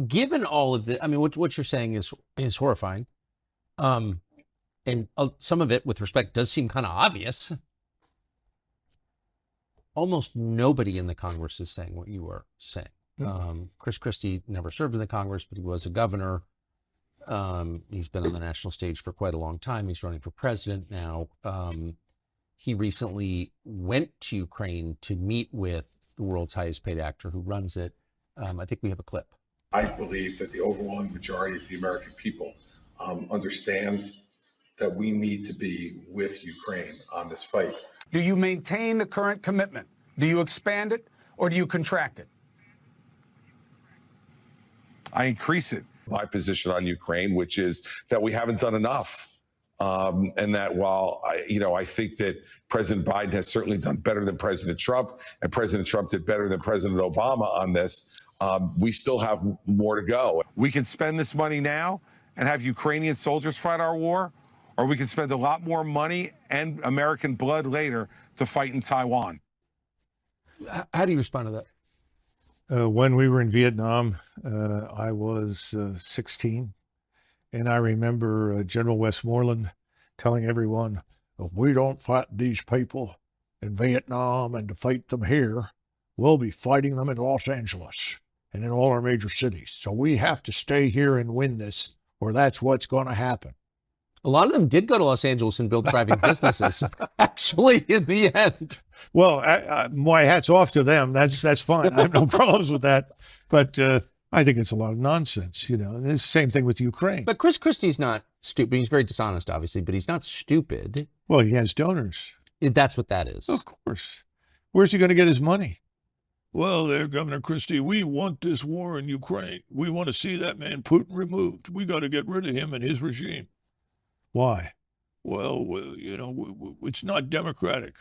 Given all of the, I mean, what you're saying is horrifying. And some of it, with respect, does seem kind of obvious. Almost nobody in the Congress is saying what you were saying. Chris Christie never served in the Congress, but he was a governor. He's been on the national stage for quite a long time. He's running for president now. He recently went to Ukraine to meet with the world's highest paid actor who runs it. I think we have a clip. I believe that the overwhelming majority of the American people understand that we need to be with Ukraine on this fight. Do you maintain the current commitment? Do you expand it or do you contract it? I increase it. My position on Ukraine, which is that we haven't done enough. And that while I think that President Biden has certainly done better than President Trump, and President Trump did better than President Obama on this, we still have more to go. We can spend this money now and have Ukrainian soldiers fight our war, or we can spend a lot more money and American blood later to fight in Taiwan. How do you respond to that? When we were in Vietnam, I was 16, and I remember General Westmoreland telling everyone, if we don't fight these people in Vietnam and to fight them here, we'll be fighting them in Los Angeles and in all our major cities. So we have to stay here and win this, or that's what's going to happen. A lot of them did go to Los Angeles and build thriving businesses, actually, in the end. Well, my hat's off to them. That's fine. I have no problems with that. But I think it's a lot of nonsense, you know. It's the same thing with Ukraine. But Chris Christie's not stupid. He's very dishonest, obviously, but he's not stupid. Well, he has donors. That's what that is. Of course. Where's he going to get his money? Well, there, Governor Christie, we want this war in Ukraine. We want to see that man Putin removed. We got to get rid of him and his regime. Why? Well, you know, it's not democratic.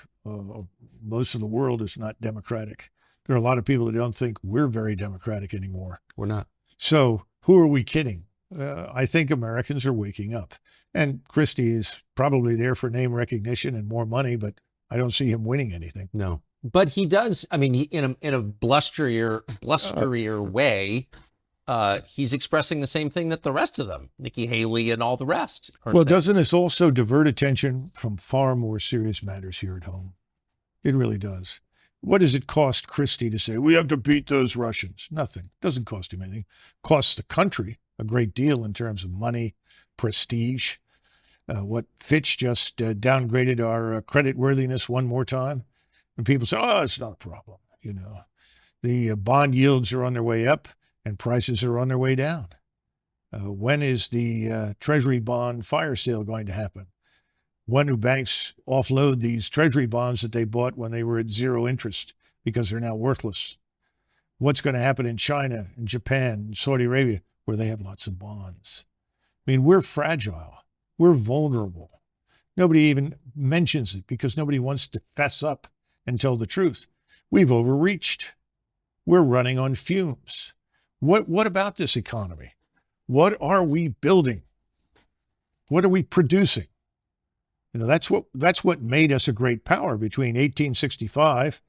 Most of the world is not democratic. There are a lot of people that don't think we're very democratic anymore. We're not. So who are we kidding? I think Americans are waking up. And Christie is probably there for name recognition and more money, but I don't see him winning anything. No. But he does, I mean, in a blusterier way, he's expressing the same thing that the rest of them, Nikki Haley and all the rest, are well, saying. Doesn't this also divert attention from far more serious matters here at home? It really does. What does it cost Christie to say, we have to beat those Russians? Nothing. It doesn't cost him anything. It costs the country a great deal in terms of money, prestige. What Fitch just downgraded our credit worthiness one more time. And people say, oh, it's not a problem. You know, the bond yields are on their way up and prices are on their way down. When is the Treasury bond fire sale going to happen? When do banks offload these Treasury bonds that they bought when they were at zero interest because they're now worthless? What's going to happen in China, in Japan, in Saudi Arabia, where they have lots of bonds? I mean, we're fragile. We're vulnerable. Nobody even mentions it because nobody wants to fess up and tell the truth. We've overreached. We're running on fumes. What about this economy? What are we building? What are we producing? You know, that's what made us a great power between 1865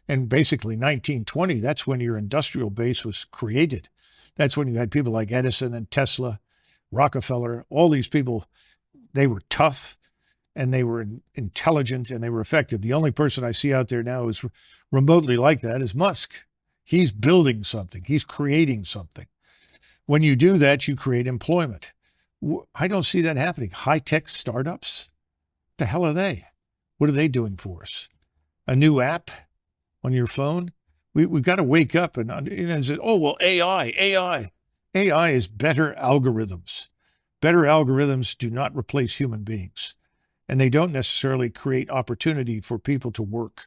and basically 1920. That's when your industrial base was created. That's when you had people like Edison and Tesla, Rockefeller, all these people. They were tough and they were intelligent and they were effective. The only person I see out there now who's remotely like that is Musk. He's building something. He's creating something. When you do that, you create employment. I don't see that happening. High-tech startups? What the hell are they? What are they doing for us? A new app on your phone? We've got to wake up and say, oh, well, AI. AI is better algorithms. Better algorithms do not replace human beings. And they don't necessarily create opportunity for people to work.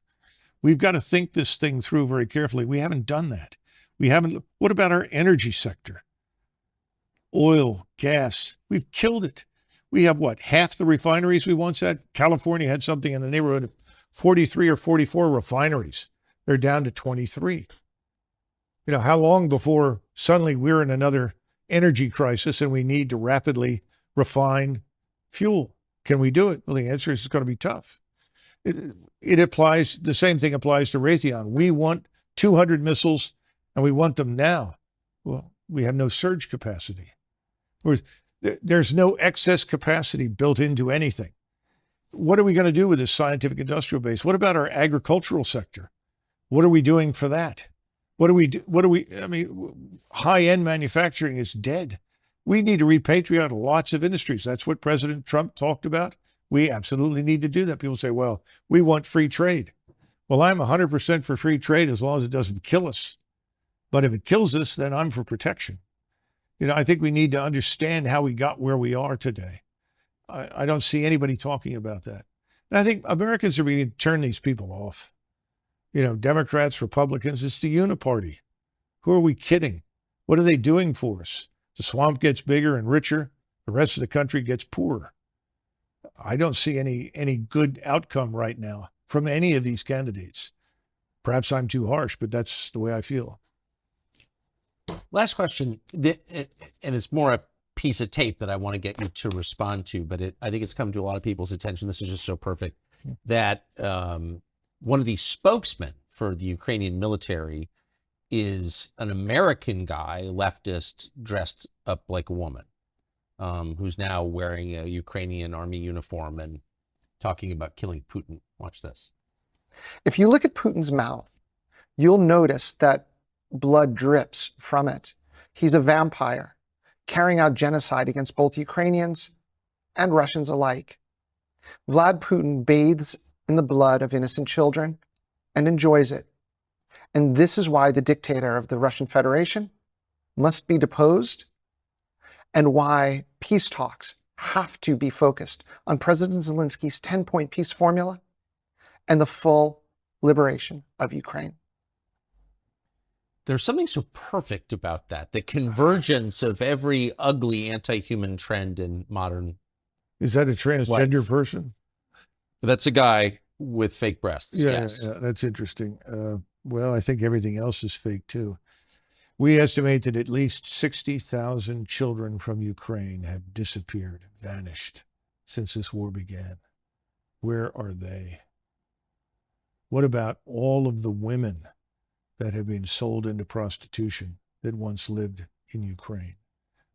We've got to think this thing through very carefully. We haven't done that. What about our energy sector? Oil, gas, we've killed it. We have what, half the refineries we once had? California had something in the neighborhood of 43 or 44 refineries. They're down to 23. You know, how long before suddenly we're in another energy crisis and we need to rapidly refine fuel? Can we do it? Well, the answer is it's going to be tough. It applies, the same thing applies to Raytheon. We want 200 missiles and we want them now. Well, we have no surge capacity. There's no excess capacity built into anything. What are we going to do with this scientific industrial base? What about our agricultural sector? What are we doing for that? I mean, high-end manufacturing is dead. We need to repatriate lots of industries. That's what President Trump talked about. We absolutely need to do that. People say, well, we want free trade. Well, I'm 100% for free trade as long as it doesn't kill us. But if it kills us, then I'm for protection. I think we need to understand how we got where we are today. I don't see anybody talking about that. And I think Americans are beginning to turn these people off. Democrats, Republicans, it's the uniparty. Who are we kidding? What are they doing for us? The swamp gets bigger and richer. The rest of the country gets poorer. I don't see any good outcome right now from any of these candidates. Perhaps I'm too harsh, but that's the way I feel. Last question, and it's more a piece of tape that I want to get you to respond to, but I think it's come to a lot of people's attention. This is just so perfect that one of the spokesmen for the Ukrainian military is an American guy, leftist, dressed up like a woman, who's now wearing a Ukrainian army uniform and talking about killing Putin. Watch this. If you look at Putin's mouth, you'll notice that blood drips from it. He's a vampire, carrying out genocide against both Ukrainians and Russians alike. Vlad Putin bathes in the blood of innocent children and enjoys it. And this is why the dictator of the Russian Federation must be deposed, and why peace talks have to be focused on President Zelensky's 10-point peace formula and the full liberation of Ukraine. There's something so perfect about that, the convergence of every ugly anti-human trend in modern Is that a transgender life. person? That's a guy with fake breasts. Yes. Yeah, that's interesting. Well, I think everything else is fake too. We estimate that at least 60,000 children from Ukraine have disappeared, vanished since this war began. Where are they? What about all of the women that have been sold into prostitution that once lived in Ukraine?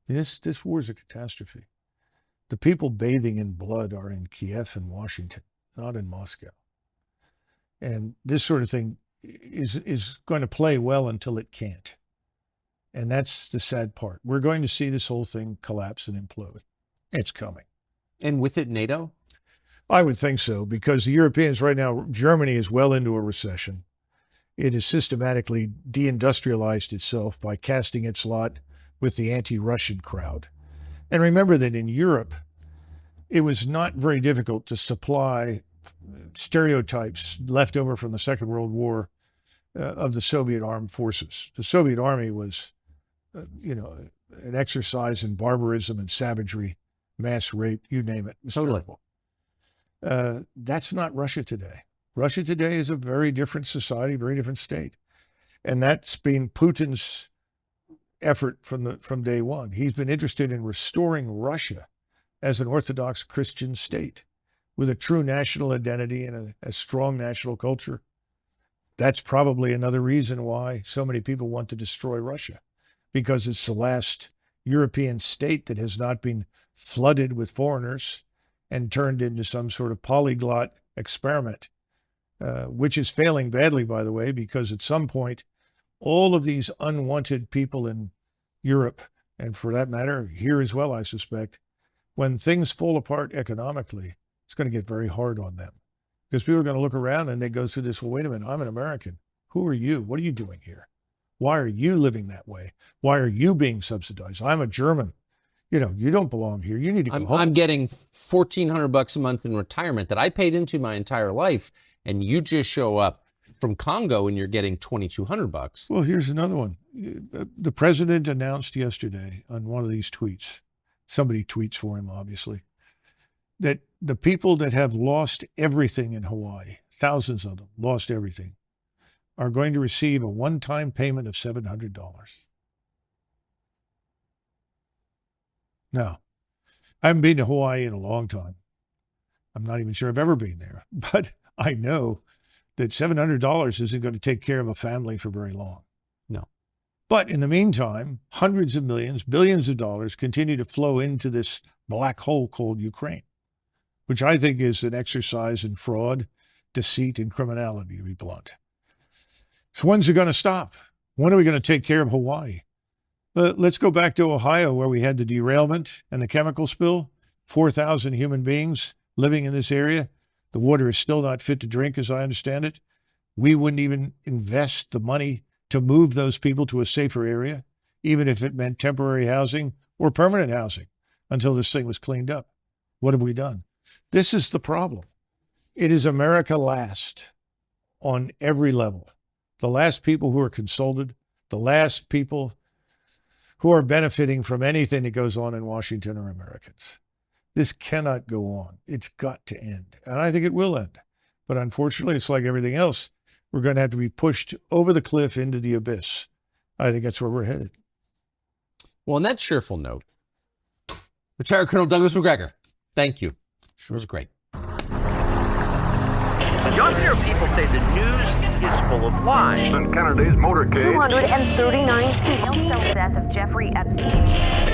I mean, this war is a catastrophe. The people bathing in blood are in Kiev and Washington, not in Moscow. And this sort of thing is going to play well until it can't. And that's the sad part. We're going to see this whole thing collapse and implode. It's coming. And with it, NATO? I would think so, because the Europeans right now, Germany is well into a recession. It has systematically deindustrialized itself by casting its lot with the anti-Russian crowd. And remember that in Europe, it was not very difficult to supply stereotypes left over from the Second World War of the Soviet armed forces. The Soviet army was, an exercise in barbarism and savagery, mass rape, you name it. It was terrible. That's not Russia today. Russia today is a very different society, very different state. And that's been Putin's effort from day one. He's been interested in restoring Russia as an Orthodox Christian state with a true national identity and a strong national culture. That's probably another reason why so many people want to destroy Russia, because it's the last European state that has not been flooded with foreigners and turned into some sort of polyglot experiment, which is failing badly, by the way, because at some point, all of these unwanted people in Europe, and for that matter, here as well, I suspect, when things fall apart economically, it's going to get very hard on them. Because people are going to look around and they go through this, well, wait a minute, I'm an American. Who are you? What are you doing here? Why are you living that way? Why are you being subsidized? I'm a German. You don't belong here. You need to go home. I'm getting $1,400 a month in retirement that I paid into my entire life, and you just show up from Congo and you're getting $2,200. Well, here's another one. The president announced yesterday on one of these tweets, somebody tweets for him, obviously, that the people that have lost everything in Hawaii, thousands of them lost everything, are going to receive a one-time payment of $700. Now, I haven't been to Hawaii in a long time. I'm not even sure I've ever been there, but I know that $700 isn't going to take care of a family for very long. No. But in the meantime, hundreds of millions, billions of dollars continue to flow into this black hole called Ukraine, which I think is an exercise in fraud, deceit, and criminality, to be blunt. So when's it going to stop? When are we going to take care of Hawaii? Let's go back to Ohio, where we had the derailment and the chemical spill. 4,000 human beings living in this area. The water is still not fit to drink, as I understand it. We wouldn't even invest the money to move those people to a safer area, even if it meant temporary housing or permanent housing, until this thing was cleaned up. What have we done? This is the problem. It is America last on every level. The last people who are consulted, the last people who are benefiting from anything that goes on in Washington are Americans. This cannot go on. It's got to end. And I think it will end. But unfortunately, it's like everything else. We're going to have to be pushed over the cliff into the abyss. I think that's where we're headed. Well, on that cheerful note, Retired Colonel Douglas McGregor, thank you. Sure was great. Younger people say the news is full of lies. In Kennedy's motorcade. 239 people. The death of Jeffrey Epstein.